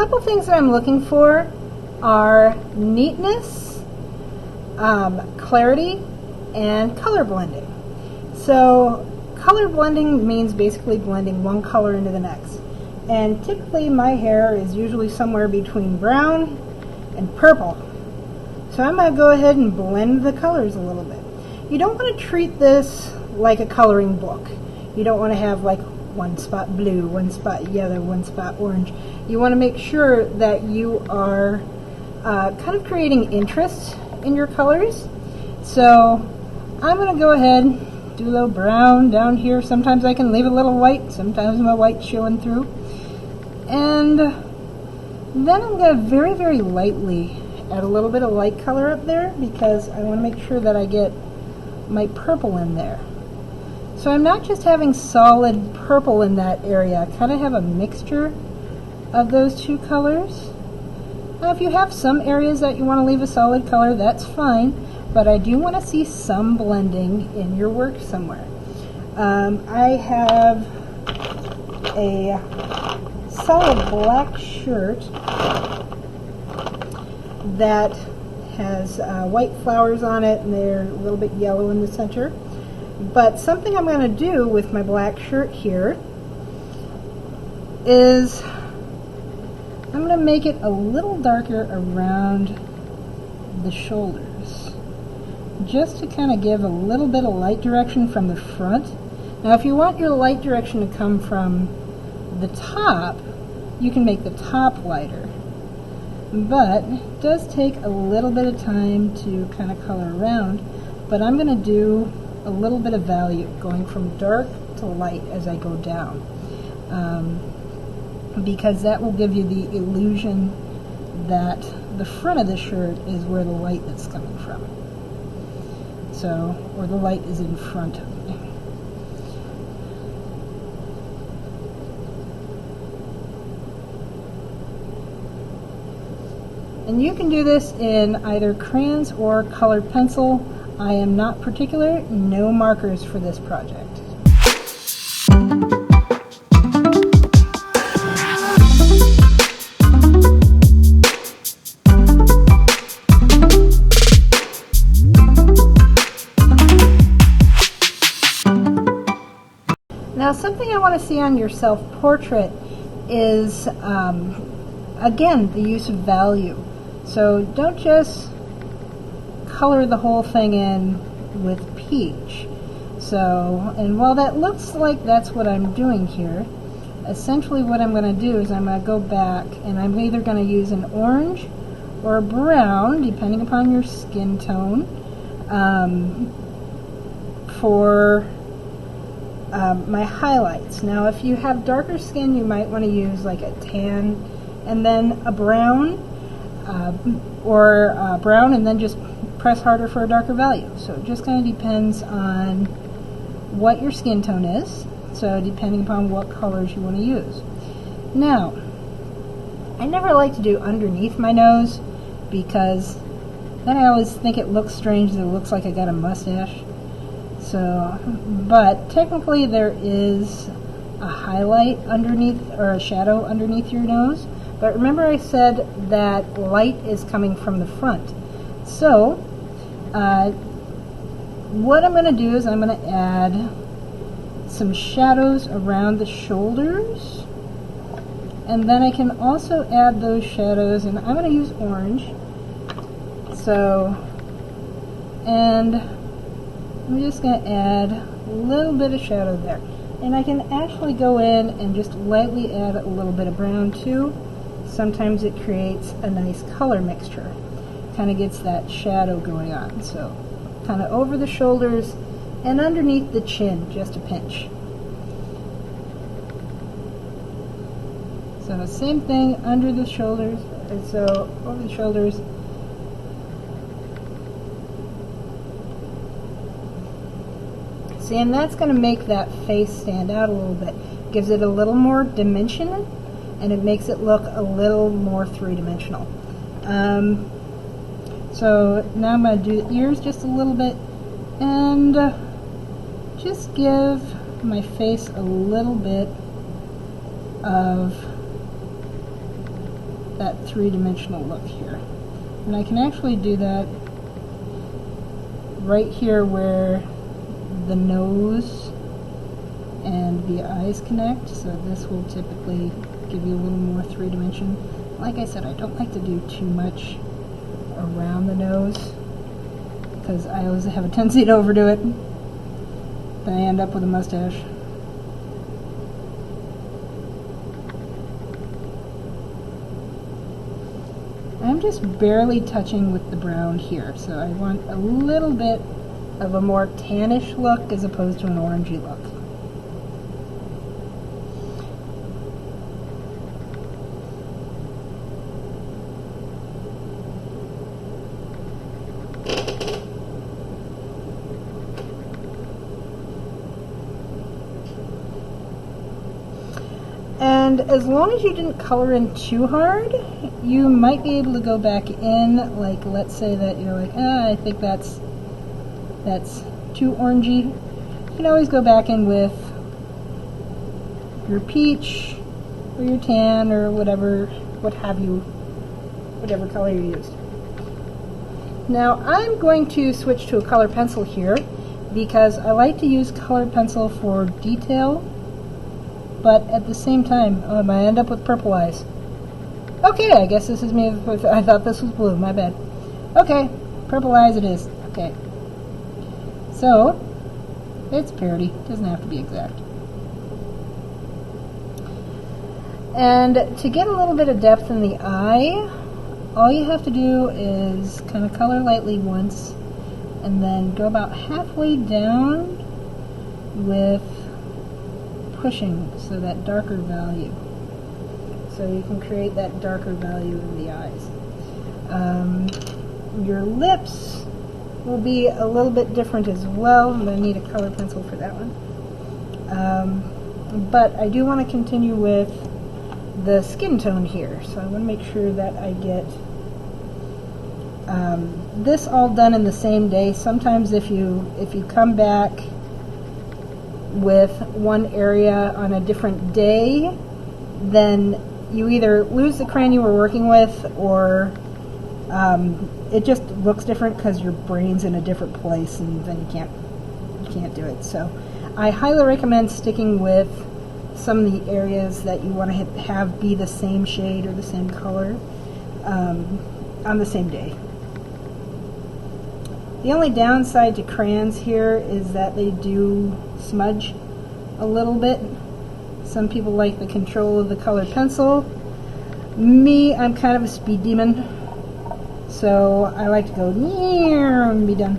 couple things that I'm looking for are neatness, clarity, and color blending. So color blending means basically blending one color into the next. And typically my hair is usually somewhere between brown and purple. So I'm going to go ahead and blend the colors a little bit. You don't want to treat this like a coloring book. You don't want to have like one spot blue, one spot yellow, one spot orange. You want to make sure that you are kind of creating interest in your colors. So I'm going to go ahead, do a little brown down here. Sometimes I can leave a little white, sometimes my white's showing through. And then I'm going to very, very lightly add a little bit of light color up there because I want to make sure that I get my purple in there. So I'm not just having solid purple in that area, I kind of have a mixture of those two colors. Now if you have some areas that you want to leave a solid color, that's fine, but I do want to see some blending in your work somewhere. I have a solid black shirt that has white flowers on it, and they're a little bit yellow in the center. But something I'm going to do with my black shirt here is I'm going to make it a little darker around the shoulders, just to kind of give a little bit of light direction from the front. Now if you want your light direction to come from the top, you can make the top lighter. But it does take a little bit of time to kind of color around, but I'm going to do a little bit of value going from dark to light as I go down, because that will give you the illusion that the front of the shirt is where the light is coming from. So, or the light is in front of me. And you can do this in either crayons or colored pencil. I am not particular, no markers for this project. Now something I want to see on your self-portrait is, again, the use of value. So don't just color the whole thing in with peach. So, and while that looks like that's what I'm doing here, essentially what I'm going to do is I'm going to go back and I'm either going to use an orange or a brown, depending upon your skin tone, for my highlights. Now if you have darker skin, you might want to use like a tan and then a brown, or brown and then just press harder for a darker value. So it just kind of depends on what your skin tone is, so depending upon what colors you want to use. Now, I never like to do underneath my nose because then I always think it looks strange that it looks like I got a mustache. So, but technically there is a highlight underneath, or a shadow underneath your nose. But remember I said that light is coming from the front. So, what I'm going to do is I'm going to add some shadows around the shoulders. And then I can also add those shadows, and I'm going to use orange. So, and I'm just going to add a little bit of shadow there. And I can actually go in and just lightly add a little bit of brown too. Sometimes it creates a nice color mixture. Kind of gets that shadow going on. So kind of over the shoulders and underneath the chin, just a pinch. So same thing under the shoulders, and so over the shoulders. See, and that's going to make that face stand out a little bit. Gives it a little more dimension, and it makes it look a little more three-dimensional. So now I'm going to do the ears just a little bit, and just give my face a little bit of that three-dimensional look here. And I can actually do that right here where the nose and the eyes connect, so this will typically give you a little more three-dimension. Like I said, I don't like to do too much around the nose because I always have a tendency to overdo it. Then I end up with a mustache. I'm just barely touching with the brown here, so I want a little bit of a more tannish look as opposed to an orangey look. And as long as you didn't color in too hard, you might be able to go back in, like let's say that you're like, I think that's too orangey. You can always go back in with your peach or your tan or whatever, whatever color you used. Now I'm going to switch to a color pencil here because I like to use colored pencil for detail, but at the same time, I might end up with purple eyes. Okay, I guess this is me. I thought this was blue, my bad. Okay, purple eyes it is. Okay. So, it's parity, doesn't have to be exact. And to get a little bit of depth in the eye, all you have to do is kind of color lightly once, and then go about halfway down with pushing, so that darker value. So you can create that darker value in the eyes. Your lips will be a little bit different as well. I'm going to need a color pencil for that one. But I do want to continue with the skin tone here. So I want to make sure that I get this all done in the same day. Sometimes if you come back with one area on a different day, then you either lose the crayon you were working with, or it just looks different because your brain's in a different place, and then you can't do it. So I highly recommend sticking with some of the areas that you want to have be the same shade or the same color on the same day. The only downside to crayons here is that they do smudge a little bit. Some people like the control of the colored pencil. Me, I'm kind of a speed demon, so I like to go and be done.